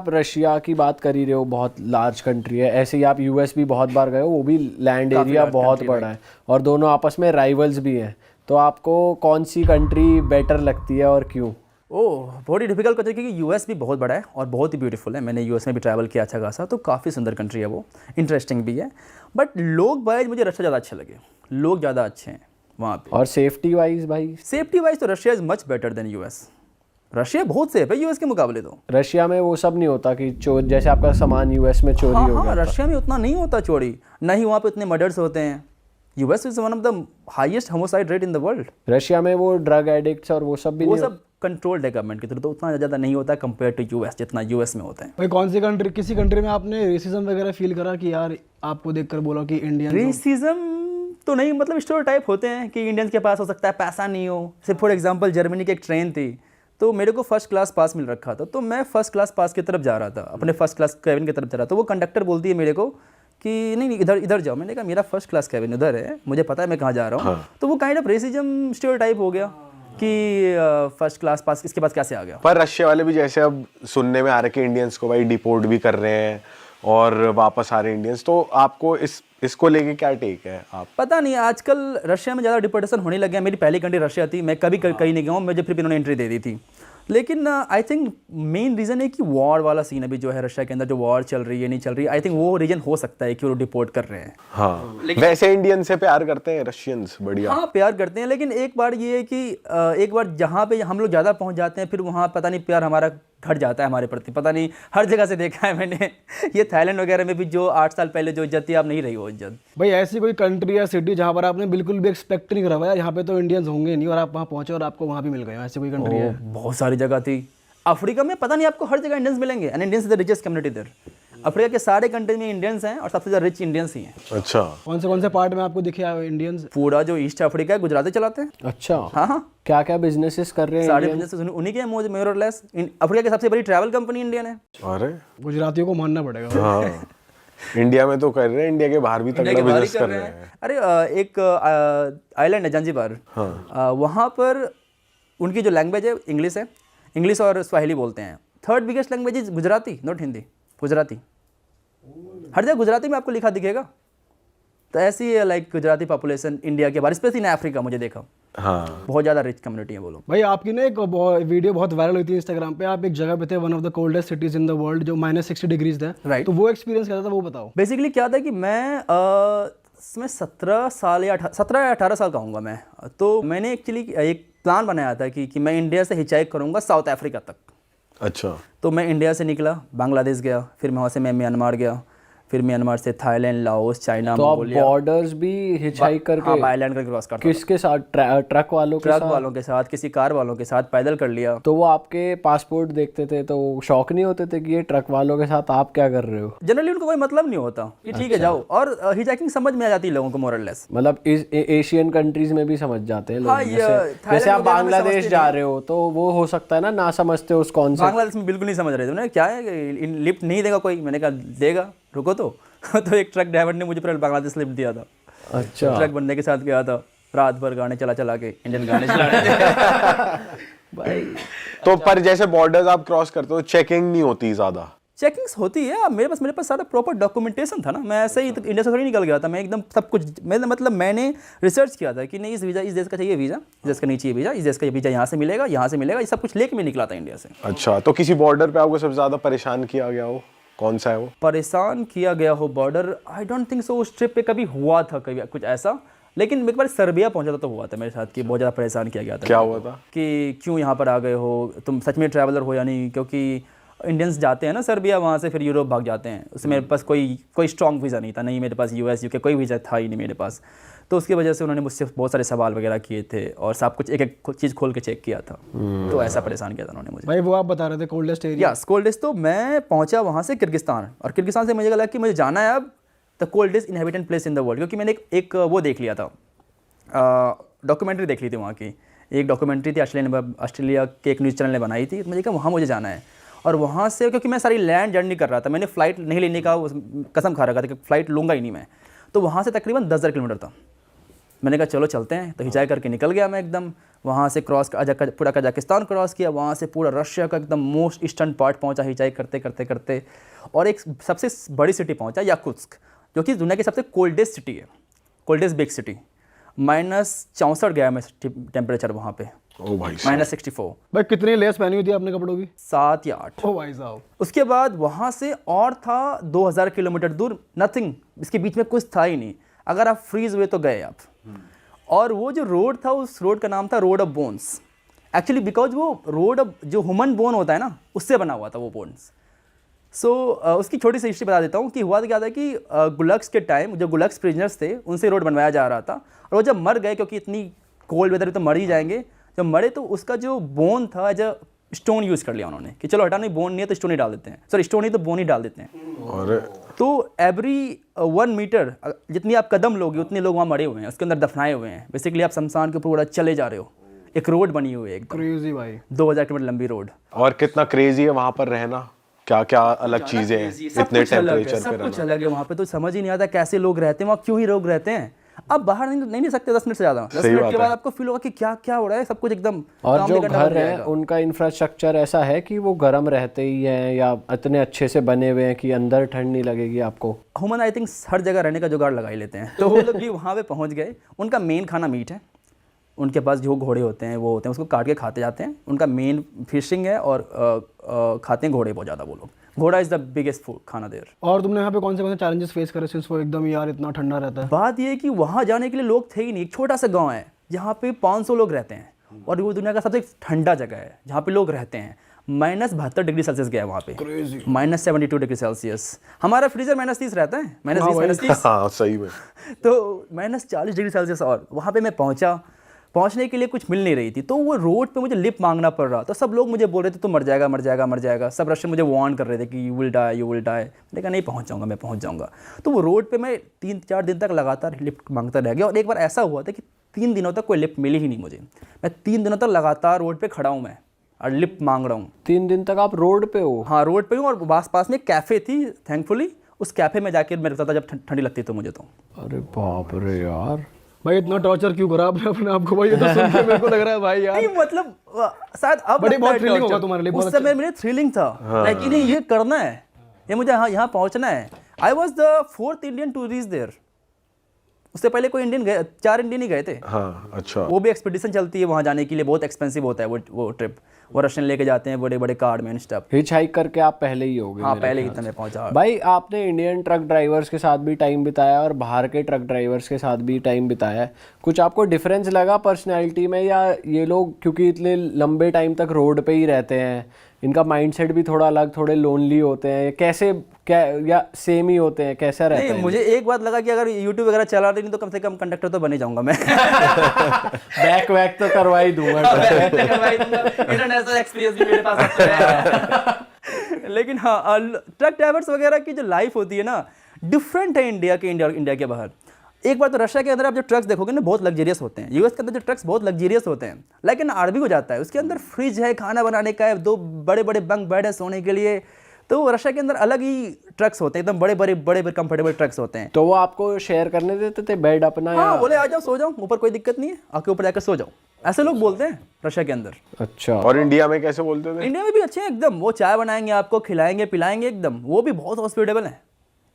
Russia की बात कर ही रहे हो, बहुत लार्ज कंट्री है, ऐसे ही आप यूएस भी बहुत बार गए हो, वो भी लैंड एरिया बहुत बड़ा है और दोनों आपस में राइवल्स भी हैं, तो आपको कौन सी कंट्री बेटर लगती है और क्यों? ओह, बहुत ही डिफिकल्ट कंट्री, क्योंकि यूएस भी बहुत बड़ा है और बहुत ही ब्यूटीफुल है। मैंने यूएस में भी ट्रैवल किया अच्छा खासा, तो काफ़ी सुंदर कंट्री है वो, इंटरेस्टिंग भी है। बट लोग वाइज मुझे रशिया ज़्यादा अच्छे लगे, लोग ज़्यादा अच्छे हैं वहाँ पे। और सेफ्टी वाइज भाई? सेफ्टी वाइज तो Russia is much better than US. Russia बहुत सेफ है यूएस के मुकाबले तो। रशिया में वो सब नहीं होता कि चोर, जैसे आपका सामान यूएस में चोरी हो गया था। रशिया में उतना नहीं होता चोरी, ना ही वहाँ पे उतने मर्डर्स होते हैं। US is one of the highest homicide rate in the world. Russia में वो ड्रग एडिक्ट्स और वो सब भी वो नहीं सब कंट्रोल्ड है गवर्नमेंट की तरफ, तो उतना ज़्यादा नहीं होता कंपेयर टू यूएस जितना यूएस में होता है। भाई कौन सी कंट्री, किसी कंट्री में आपने रेसिज्म वगैरह फील करा कि यार आपको देखकर बोला कि इंडियन? रेसिज्म तो नहीं, मतलब स्टेरियोटाइप होते हैं कि इंडियंस के पास हो सकता है पैसा नहीं हो। जैसे फॉर एग्जांपल जर्मनी की एक ट्रेन थी, तो मेरे को फर्स्ट क्लास पास मिल रखा था, तो मैं फर्स्ट क्लास पास की तरफ जा रहा था, अपने फर्स्ट क्लास कैबिन की तरफ जा रहा था। तो वो कंडक्टर बोलती है मेरे को कि नहीं इधर इधर जाओ। मैंने कहा मेरा फर्स्ट क्लास कैबिन उधर है, मुझे पता है मैं कहाँ जा रहा हूँ। तो वो काइंड ऑफ रेसिज्म स्टेरियोटाइप हो गया कि फर्स्ट क्लास पास इसके पास कैसे आ गया। पर रशिया वाले भी जैसे अब सुनने में आ रहा है कि इंडियंस को भाई डिपोर्ट भी कर रहे हैं और वापस आ रहे हैं इंडियंस, तो आपको इसको लेके क्या टेक है आप? पता नहीं, आजकल रशिया में ज़्यादा डिपोर्टेशन होने लग गया। मेरी पहली कंट्री रशिया थी, मैं कभी कहीं नहीं गया हूँ, मुझे फिर भी इन्होंने एंट्री दे दी थी। लेकिन आई थिंक मेन रीज़न है कि वॉर वाला सीन अभी जो है रशिया के अंदर, जो वॉर चल रही है नहीं चल रही, आई थिंक वो रीजन हो सकता है कि वो डिपोर्ट कर रहे हैं। हाँ, वैसे इंडियन से प्यार करते हैं रशियंस? बढ़िया। हाँ, प्यार करते हैं, लेकिन एक बार ये है कि एक बार जहाँ पे हम लोग ज़्यादा पहुँच जाते हैं, फिर वहाँ पता नहीं प्यार हमारा घट जाता है हमारे प्रति। पता नहीं, हर जगह से देखा है मैंने। ये थाईलैंड वगैरह में भी जो 8 साल पहले जो इज्जत थी, अब नहीं रही वो इज्जत। भाई ऐसी कोई कंट्री या सिटी जहाँ पर आपने बिल्कुल भी एक्सपेक्ट नहीं करा यार यहाँ पे तो इंडियंस होंगे नहीं, और आप वहाँ पहुँचे और आपको वहाँ भी मिल गए, ऐसी कोई कंट्री है? बहुत सारी जगह थी। अफ्रीका में पता नहीं आपको हर जगह इंडियंस मिलेंगे, and Indians is the richest community there. Africa के सारे कंट्री में इंडियंस हैं और सबसे ज़्यादा रिच इंडियंस ही हैं। अच्छा, कौन से पार्ट में आपको दिखे इंडियंस? पूरा जो ईस्ट अफ्रीका है, गुजराती चलाते हैं। अच्छा, हाँ, क्या क्या बिजनेसेस कर रहे हैं? सारे बिजनेस उन्हीं के हैं मोर और लेस। अफ्रीका की सबसे बड़ी ट्रैवल कंपनी इंडियन है। अरे गुजरातियों को मानना पड़ेगा। हाँ, इंडिया में तो कर रहे हैं, इंडिया के बाहर भी तगड़ा बिजनेस कर रहे हैं। अरे एक आइलैंड है जंजीबार, वहाँ पर उनकी जो लैंग्वेज है इंग्लिश है, इंग्लिश और स्वाहिली बोलते हैं। Third biggest language is Gujarati, not Hindi, Gujarati. हर जगह गुजराती में आपको लिखा दिखेगा। तो ऐसी है लाइक गुजराती पॉपुलेशन इंडिया के बाहर, स्पेशली इन अफ्रीका मुझे देखा। हाँ, बहुत ज़्यादा रिच कम्युनिटी है वो लोग। भाई आपकी ना एक वीडियो बहुत वायरल हुई थी इंस्टाग्राम पे, आप एक जगह पे थे, one of the coldest cities in the world, जो -60 डिग्रीज था। राइट। तो वो एक्सपीरियंस क्या था वो बताओ। बेसिकली क्या था कि मैं 17 साल या 18 साल का हूँगा मैं। तो मैंने एक्चुअली एक प्लान बनाया था कि मैं इंडिया से हिचाइक करूँगा साउथ अफ्रीका तक। अच्छा। तो मैं इंडिया से निकला, बांग्लादेश गया, फिर मैं वहाँ से मैं म्यांमार गया, फिर म्यांमार से थाईलैंड, लाओस, चाइना, तो आप बॉर्डर्स भी हिचहाइक करके? हाँ, बाय लैंड करके क्रॉस करता। किसके साथ? ट्रक वालों के साथ? ट्रक वालों के साथ, किसी कार वालों के साथ, पैदल कर लिया। तो वो आपके पासपोर्ट देखते थे तो शौक नहीं होते थे कि ये ट्रक वालों के साथ आप क्या कर रहे हो? जनरली उनको कोई मतलब नहीं होता कि ठीक है जाओ, और हिचहाइकिंग समझ में आ जाती है लोगों को मोर और लेस। मतलब इस एशियन कंट्रीज में भी समझ जाते हैं लोग। हाँ, जैसे आप बांग्लादेश जा रहे हो तो वो हो सकता है ना समझते हो उस कौन सा। बांग्लादेश में बिल्कुल नहीं समझ रहे थे ना, क्या है लिफ्ट नहीं देगा कोई। मैंने कहा देगा, रुको तो। तो एक ट्रक ड्राइवर ने मुझे पूरा बांग्लादेश लिफ्ट दिया था। अच्छा। ट्रक बंदे के साथ गया था, रात भर गाने चला के इंडियन गाने चला रहे थे। भाई तो पर जैसे बॉर्डर्स आप क्रॉस करते हो, चेकिंग नहीं होती ज़्यादा? चेकिंग्स होती है। मेरे पास सारा प्रॉपर डॉक्यूमेंटेशन था ना। मैं ऐसे ही इंडिया से थोड़ी निकल गया था, मैं एकदम सब कुछ मैंने रिसर्च किया था कि नहीं इस देश का चाहिए वीज़ा, इस देश का नहीं चाहिए वीज़ा, इस देश का वीज़ा यहाँ से मिलेगा, ये सब कुछ लेके मैं निकला था इंडिया से। अच्छा, तो किसी बॉर्डर पे आपको सबसे ज़्यादा परेशान किया गया हो, कौन सा है वो? परेशान किया गया हो border, I don't think so उस ट्रिप पे कभी हुआ था कभी कुछ ऐसा। लेकिन एक बार सर्बिया पहुंचा था तो हुआ था मेरे साथ कि बहुत ज़्यादा परेशान किया गया था। क्या हुआ था? कि क्यों यहाँ पर आ गए हो, तुम सच में ट्रैवलर हो या नहीं। क्योंकि इंडियंस जाते हैं ना सर्बिया, वहाँ से फिर यूरोप भाग जाते हैं। उसमें मेरे पास कोई स्ट्रॉन्ग वीज़ा नहीं था, नहीं मेरे पास US UK कोई वीज़ा था ही नहीं मेरे पास। तो उसकी वजह से उन्होंने मुझसे बहुत सारे सवाल वगैरह किए थे और सब कुछ एक एक चीज़ खोल के चेक किया था। तो ऐसा परेशान किया था उन्होंने मुझे। भाई वो आप बता रहे थे कोल्डेस्ट एरिया? Yes, coldest. तो मैं पहुंचा वहाँ से किर्गिस्तान, और किर्गिस्तान से मुझे लगा कि मुझे जाना है अब the coldest inhabited place in the world. क्योंकि मैंने एक वो देख लिया था, डॉक्यूमेंट्री देख ली थी वहाँ की। एक डॉक्यूमेंट्री थी ऑस्ट्रेलिया के एक न्यूज़ चैनल ने बनाई थी। मुझे कहा वहाँ मुझे जाना है। और वहाँ से क्योंकि मैं सारी लैंड जर्नी कर रहा था, मैंने फ़्लाइट नहीं लेने का कसम खा रखा था कि फ़्लाइट लूँगा ही नहीं मैं। तो वहाँ से तकरीबन 10,000 किलोमीटर था। मैंने कहा चलो चलते हैं। तो हिचाई करके निकल गया मैं एकदम। वहाँ से पूरा कजाकिस्तान क्रॉस किया, वहाँ से पूरा रशिया का एकदम मोस्ट ईस्टर्न पार्ट पहुँचा हिचाई करते करते करते, और एक सबसे बड़ी सिटी पहुँचा याकुत्स्क, जो कि दुनिया की सबसे कोल्डेस्ट सिटी है, कोल्डेस्ट बिग सिटी। -64 गया मैं टेम्परेचर वहाँ पे, ओ भाई साहब। -64। भाई कितनी लेस पहनी हुई थी आपने कपड़ों की? 7 या 8। ओ भाई साहब। उसके बाद वहाँ से और था 2000 किलोमीटर दूर, नथिंग, इसके बीच में कुछ था ही नहीं। अगर आप फ्रीज हुए तो गए आप। और वो जो रोड था, उस रोड का नाम था road of bones, actually because वो रोड जो ह्यूमन बोन होता है ना, उससे बना हुआ था वो बोन्स। सो उसकी छोटी सी हिस्ट्री बता देता हूँ कि हुआ क्या था कि गुलक्स के टाइम जो गुलक्स प्रिजनर्स थे उनसे रोड बनवाया जा रहा था, और वो जब मर गए, क्योंकि इतनी कोल्ड वेदर में तो मर ही जाएंगे, जब मरे तो उसका जो बोन था एज अ स्टोन यूज़ कर लिया उन्होंने कि चलो हटा, नहीं बोन नहीं है तो स्टोन ही डाल देते हैं, सॉरी स्टोन नहीं तो बोन ही डाल देते हैं। और तो एवरी 1 मीटर जितनी आप कदम लोगे उतने लोग वहाँ मरे हुए हैं, उसके अंदर दफनाए हुए हैं। बेसिकली आप शमशान के ऊपर पूरा चले जा रहे हो, एक रोड बनी हुई है, एकदम क्रेजी भाई। 2000 किलोमीटर लंबी रोड। और कितना क्रेजी है वहां पर रहना, क्या क्या अलग चीजें हैं इतने टेम्परेचर पे सब कुछ रहना। अलग है वहाँ पे, तो समझ ही नहीं आता कैसे लोग रहते हैं वहाँ, क्यों ही लोग रहते हैं। अब बाहर नहीं सकते 10 मिनट से ज़्यादा, 10 मिनट के बाद आपको फील होगा कि क्या क्या हो रहा है, सब कुछ एकदम और काम जो निकलना घर बंद है जाएगा। उनका इंफ्रास्ट्रक्चर ऐसा है कि वो गर्म रहते ही हैं या इतने अच्छे से बने हुए हैं कि अंदर ठंड नहीं लगेगी आपको? ह्यूमन आई थिंक हर जगह रहने का जुगाड़ लगा ही लेते हैं। तो वो लोग भी वहाँ पे पहुँच गए। उनका मेन खाना मीट है, उनके पास जो घोड़े होते हैं वो होते हैं, उसको काट के खाते जाते हैं। उनका मेन फिशिंग है, और खाते हैं घोड़े बहुत ज़्यादा वो लोग। घोड़ा इज़ द बिगेस्ट फूड खाना देर। और तुमने यहाँ पे कौन से चैलेंजेस फेस करे सिंस वो एकदम यार इतना ठंडा रहता है? बात ये है कि वहाँ जाने के लिए लोग थे ही नहीं। एक छोटा सा गांव है जहाँ पे 500 लोग रहते हैं, और वो दुनिया का सबसे ठंडा जगह है जहाँ पे लोग रहते हैं। -72 डिग्री सेल्सियस गया वहाँ पे, -72 डिग्री सेल्सियस। हमारा फ्रीजर -30 रहता है, -20 -30। हाँ सही में। तो -40 डिग्री सेल्सियस। और वहाँ पे मैं पहुँचने के लिए कुछ मिल नहीं रही थी, तो वो रोड पे मुझे लिफ्ट मांगना पड़ रहा। तो सब लोग मुझे बोल रहे थे तो मर जाएगा मर जाएगा मर जाएगा। सब रशियन मुझे वार्न कर रहे थे कि you will die you will die. मैंने कहा नहीं, पहुँच जाऊँगा, मैं पहुँच जाऊँगा। तो वो रोड पे मैं 3-4 दिन तक लगातार लिफ्ट मांगता रह गया। और एक बार ऐसा हुआ था कि 3 दिनों तक कोई लिफ्ट मिली ही नहीं मुझे। मैं 3 दिनों तक लगातार रोड पर खड़ा हूँ मैं, और लिफ्ट मांग रहा हूँ। 3 दिन तक आप रोड पे हो? हाँ, रोड पे हूँ। और पास में एक कैफ़े थी, थैंकफुली उस कैफ़े में जाके मैं रुकता था जब ठंडी लगती तो मुझे। तो अरे बाप रे यार, भाई इतना टॉर्चर क्यों करा आपने अपने आप को भाई? ये तो सुन के मेरे को लग रहा है भाई यार। नहीं मतलब शायद अब बड़ी लगता बहुत है थ्रिलिंग torture। होगा तुम्हारे लिए, बहुत उस समय मेरे थ्रिलिंग था, लाइक नहीं ये करना है, ये मुझे यहाँ पहुँचना है। I was the 4th Indian to reach there. उससे पहले कोई इंडियन गए, 4 इंडियन ही गए थे। हाँ अच्छा। वो भी एक्सपीडिशन चलती है वहाँ जाने के लिए, बहुत एक्सपेंसिव होता है वो ट्रिप। वो रशियन लेके जाते हैं बड़े बड़े कार्ड में एंड स्टफ। हिच हाइक करके आप पहले ही हो गए? हाँ, पहले ही इतना पहुँचा। भाई आपने इंडियन ट्रक ड्राइवर्स के साथ भी टाइम बिताया और बाहर के ट्रक ड्राइवर्स के साथ भी टाइम बिताया है, कुछ आपको डिफरेंस लगा पर्सनैलिटी में? या ये लोग क्योंकि इतने लंबे टाइम तक रोड पे ही रहते हैं, इनका माइंडसेट भी थोड़ा अलग, थोड़े लोनली होते हैं, कैसे क्या या सेम ही होते हैं, कैसा रहता नहीं, है? मुझे एक बात लगा कि अगर यूट्यूब वगैरह चला रही नहीं तो कम से कम कंडक्टर तो बन ही जाऊंगा मैं। बैक वैक तो करवा ही दूंगा। इंटरनेशनल एक्सपीरियंस भी मेरे पास है। लेकिन हाँ, ट्रक ड्राइवर्स वगैरह की जो लाइफ होती है ना, डिफरेंट है इंडिया के बाहर। एक बार तो रशिया के अंदर आप जो ट्रक्स देखोगे ना, बहुत लग्जरियस होते हैं। यूएस के अंदर जो ट्रक्स बहुत लग्जरियस होते हैं, लेकिन आरबी को जाता है, उसके अंदर फ्रिज है, खाना बनाने का है, 2 बड़े बड़े बंक बेड है सोने के लिए। तो रशिया के अंदर अलग ही ट्रक्स होते हैं, एकदम बड़े कंफर्टेबल ट्रक्स होते हैं। तो वो आपको शेयर करने देते थे बेड अपना? हाँ, बोले आ जाओ सो जाओ ऊपर, कोई दिक्कत नहीं है, आके ऊपर जाकर सो जाओ। ऐसे लोग बोलते हैं रशिया के अंदर। अच्छा। और इंडिया में कैसे बोलते थे? इंडिया में भी अच्छे हैं एकदम, वो चाय बनाएंगे आपको, खिलाएंगे पिलाएंगे एकदम, वो भी बहुत हॉस्पिटेबल है।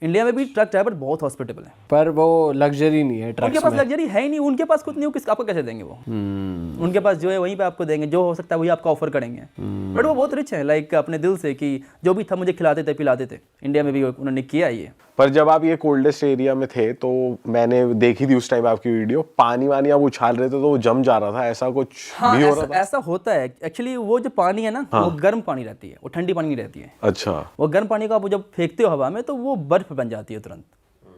इंडिया में भी ट्रक ड्राइवर बहुत हॉस्पिटेबल है। पर वो लग्जरी नहीं है ट्रक उनके पास लग्जरी है ही नहीं, उनके पास खुद नहीं हो, किस आपको कैसे देंगे वो? उनके पास जो है वहीं पे आपको देंगे, जो हो सकता है वही आपको ऑफर करेंगे। बट वो बहुत रिच है, लाइक अपने दिल से, कि जो भी था मुझे खिलाते थे पिलाते थे। इंडिया में भी उन्होंने किया ये। पर जब आप ये कोल्डेस्ट एरिया में थे तो मैंने देखी थी उस टाइम आपकी वीडियो, पानी वानी आप उछाल रहे थे तो वो जम जा रहा था, ऐसा कुछ हाँ, भी हो रहा था? ऐसा होता है एक्चुअली। वो जो पानी है ना, वो गर्म पानी रहती है, वो ठंडी पानी नहीं रहती है। अच्छा। वो गर्म पानी को आप जब फेंकते हो हवा में तो वो बर्फ बन जाती है तुरंत,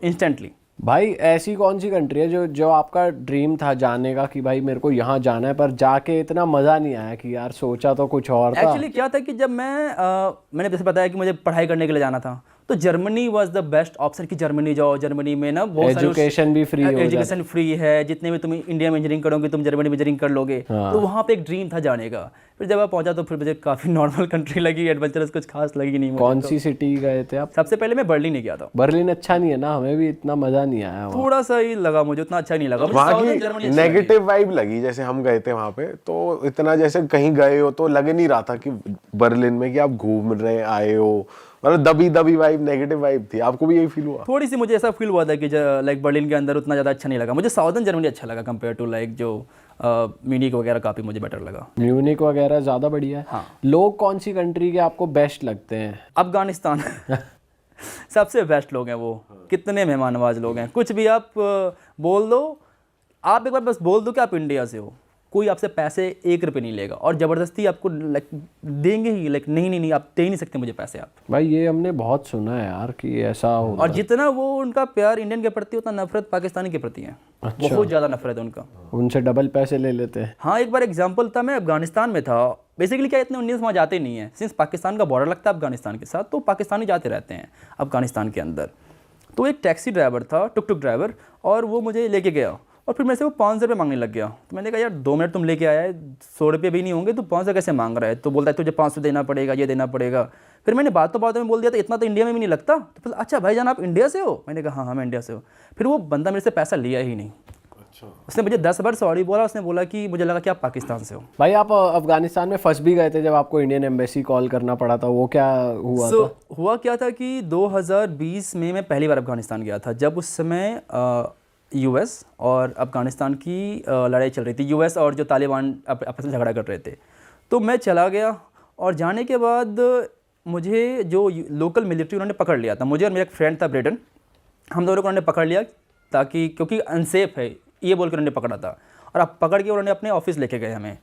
इंस्टेंटली। भाई ऐसी कौन सी कंट्री है जो आपका ड्रीम था जाने का कि भाई मेरे को यहाँ जाना है, पर जाके इतना मज़ा नहीं आया कि यार सोचा तो कुछ और था? एक्चुअली क्या था कि जब मैंने जैसे बताया कि मुझे पढ़ाई करने के लिए जाना था, तो Germany was the best option कि जर्मनी जाओ, जर्मनी में ना बहुत सारे एजुकेशन भी फ्री हो जाती एजुकेशन फ्री है, जितने भी तुम इंडिया में इंजीनियरिंग करोगे तुम जर्मनी में इंजीनियरिंग कर लोगे। तो वहाँ पे एक ड्रीम था जाने का। फिर जब आप पहुंचा तो फिर मुझे काफ़ी नॉर्मल कंट्री लगी, एडवेंचरस कुछ खास लगी नहीं मुझे। कौन सी सिटी गए थे आप? सबसे पहले मैं बर्लिन ही गया था। बर्लिन अच्छा नहीं है ना, हमें भी इतना मजा नहीं आया वहाँ। थोड़ा सा ही लगा मुझे, उतना अच्छा नहीं लगा मुझे। वहाँ Southern Germany की अच्छा लगी। नेगेटिव वाइब लगी, जैसे हम गए थे वहाँ पे तो इतना जैसे कहीं गए हो तो लग नहीं रहा था कि बर्लिन में कि आप घूम रहे आए हो, मतलब दबी दबी वाइब, नेगेटिव वाइब थी। आपको भी यही फील हुआ? थोड़ी सी मुझे ऐसा फील हुआ था कि लाइक बर्लिन के अंदर उतना ज़्यादा अच्छा नहीं लगा मुझे। साउदर्न जर्मनी अच्छा लगा कंपेयर टू लाइक जो म्यूनिक वगैरह, काफ़ी मुझे बेटर लगा। म्यूनिक वगैरह ज़्यादा बढ़िया है। हाँ। लोग कौन सी कंट्री के आपको बेस्ट लगते हैं? अफगानिस्तान सबसे बेस्ट लोग हैं वो। कितने मेहमान नवाज लोग हैं। कुछ भी आप बोल दो, आप एक बार बस बोल दो कि आप इंडिया से हो, कोई आपसे पैसे 1 रुपये नहीं लेगा और ज़बरदस्ती आपको लाइक देंगे ही। लाइक नहीं आप दे ही नहीं सकते मुझे पैसे आप। भाई ये हमने बहुत सुना है यार कि ऐसा होता और जितना वो उनका प्यार इंडियन के प्रति उतना नफरत पाकिस्तानी के प्रति है। बहुत ज़्यादा नफरत है उनका। है, उनसे डबल पैसे ले लेते हैं। हाँ, एक बार एग्जाम्पल था, मैं अफगानिस्तान में था। बेसिकली क्या, इतने इंडियंस वहाँ जाते नहीं हैं, सिंस पाकिस्तान का बॉर्डर लगता है अफगानिस्तान के साथ, तो पाकिस्तानी जाते रहते हैं अफगानिस्तान के अंदर। तो एक टैक्सी ड्राइवर था, टुक ड्राइवर, और वो मुझे लेके गया और फिर मेरे से वो 500 रुपये मांगने लग गया। तो मैंने कहा यार 2 मिनट तुम लेके आया है, 100 रुपये भी नहीं होंगे, तो 500 कैसे मांग रहा है? तो बोलता है तुझे 500 देना पड़ेगा, ये देना पड़ेगा। फिर मैंने बातों में बोल दिया था इतना तो इंडिया में भी नहीं लगता। तो बोला अच्छा भाईजान आप इंडिया से हो? मैंने कहा हाँ मैं इंडिया से हूँ। फिर वो बंदा मेरे से पैसा लिया ही नहीं। उसने मुझे 10 बार सॉरी बोला। उसने बोला कि मुझे लगा कि आप पाकिस्तान से हो। भाई आप अफगानिस्तान में फंस भी गए थे जब आपको इंडियन एम्बेसी कॉल करना पड़ा था, वो क्या हुआ था? हुआ क्या था कि 2020 में मैं पहली बार अफगानिस्तान गया था, जब उस समय यूएस और अफगानिस्तान की लड़ाई चल रही थी। यूएस और जो तालिबान आपस में झगड़ा कर रहे थे। तो मैं चला गया और जाने के बाद मुझे जो लोकल मिलिट्री उन्होंने पकड़ लिया था, मुझे और मेरा एक फ्रेंड था ब्रेडन, हम दोनों को उन्होंने पकड़ लिया ताकि, क्योंकि अनसेफ है ये बोल कर उन्होंने पकड़ा था। और अब पकड़ के उन्होंने अपने ऑफिस लेके गए हमें।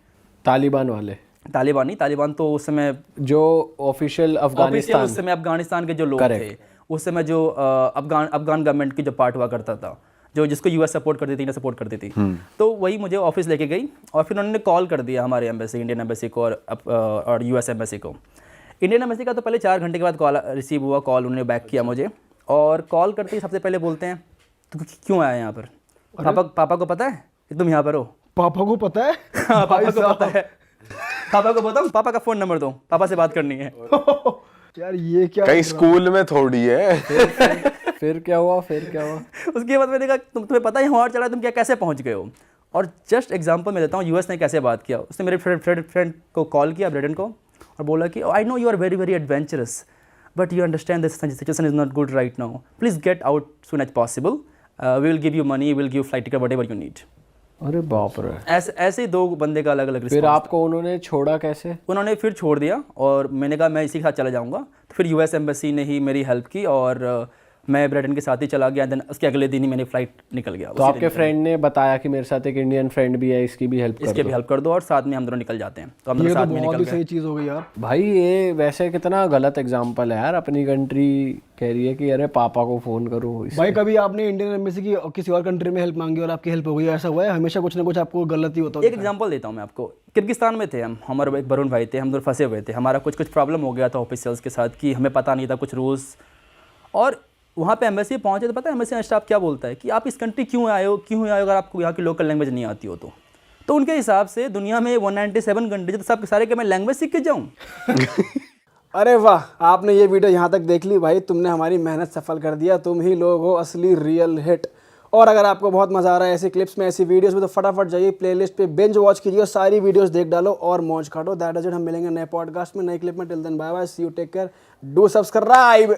तालिबान वाले? तालिबान नहीं, तालिबान तो उस समय जो ऑफिशियल अफगानिस्तान, उस समय अफगानिस्तान के जो लोग थे, उस समय जो अफगान गवर्नमेंट की जो पार्ट हुआ करता था, जो जिसको यूएस सपोर्ट करती थी, इंडिया सपोर्ट करती थी। तो वही मुझे ऑफिस लेके गई और फिर उन्होंने कॉल कर दिया हमारे एम्बेसी, इंडियन एम्बेसी को और यूएस एम्बेसी को। इंडियन एम्बेसी का तो पहले 4 घंटे के बाद कॉल रिसीव हुआ, कॉल उन्होंने बैक किया मुझे। और कॉल करते ही सबसे पहले बोलते हैं तो क्यों आया यहाँ पर? पापा को पता है कि तुम यहाँ पर हो? पापा को पता है? हाँ, पापा को पता है। पापा को बताओ, पापा का फ़ोन नंबर दो, पापा से बात करनी है। यार ये क्या कहीं स्कूल में थोड़ी है। फिर क्या हुआ? उसके बाद मैंने कहा तुम्हें पता है वहाँ चला है, तुम क्या कैसे पहुँच गए हो? और जस्ट एग्जांपल मैं देता हूँ यूएस ने कैसे बात किया। उसने मेरे फ्रेंड को कॉल किया, ब्रेडन को, और बोला कि I know you are very very adventurous but you understand this situation is not good right now, please get out soon as possible, we will give you money, will give flight ticket, whatever you need. अरे बाप रे। ऐसे ही 2 बंदे का अलग अलग फिर आपको उन्होंने छोड़ा कैसे? उन्होंने फिर छोड़ दिया और मैंने कहा मैं इसी के साथ चला जाऊँगा। तो फिर यूएस एम्बेसी ने ही मेरी हेल्प की और मैं ब्रेडन के साथ ही चला गया। देन उसके अगले दिन ही मैंने फ्लाइट निकल गया। तो आपके फ्रेंड ने बताया कि मेरे साथ एक इंडियन फ्रेंड भी है, इसकी भी हेल्प कर दो और साथ में हम दोनों निकल जाते हैं। तो हम दोनों ये साथ तो में बहुत निकल ही गए। सही चीज़ हो गई यार। भाई ये वैसे कितना गलत एग्जाम्पल है यार। अपनी कंट्री कह रही है कि अरे पापा को फ़ोन करो। भाई कभी आपने इंडियन एम्बेसी की किसी और कंट्री में हेल्प मांगी और आपकी हेल्प हो गई, ऐसा हुआ है? हमेशा कुछ ना कुछ आपको गलती होता है। एक एग्जांपल देता हूँ मैं आपको। किर्गिस्तान में थे हम, हमारे एक वरुण भाई थे, हम दोनों फंसे हुए थे। हमारा कुछ प्रॉब्लम हो गया था ऑफिशियल्स के साथ कि हमें पता नहीं था कुछ रूल्स। और वहाँ पे एम्बेसी पहुँचे तो पता है एम्बेसी स्टाफ क्या बोलता है कि आप इस कंट्री क्यों आए हो अगर आपको यहाँ की लोकल लैंग्वेज नहीं आती हो तो उनके हिसाब से दुनिया में 197 कंट्रीज, तो सब सारे के मैं लैंग्वेज सीख के जाऊँ। अरे वाह, आपने ये वीडियो यहाँ तक देख ली भाई, तुमने हमारी मेहनत सफल कर दिया। तुम ही लोग हो असली रियल हिट। और अगर आपको बहुत मजा आ रहा है ऐसी क्लिप्स में, ऐसी वीडियोस में, तो फटाफट जाइए प्लेलिस्ट पे बिंज वॉच कीजिए, सारी वीडियोस देख डालो और मौज काटो। That is it. हम मिलेंगे नए पॉडकास्ट में, नए क्लिप में। Till then bye bye, see you, take care, do subscribe.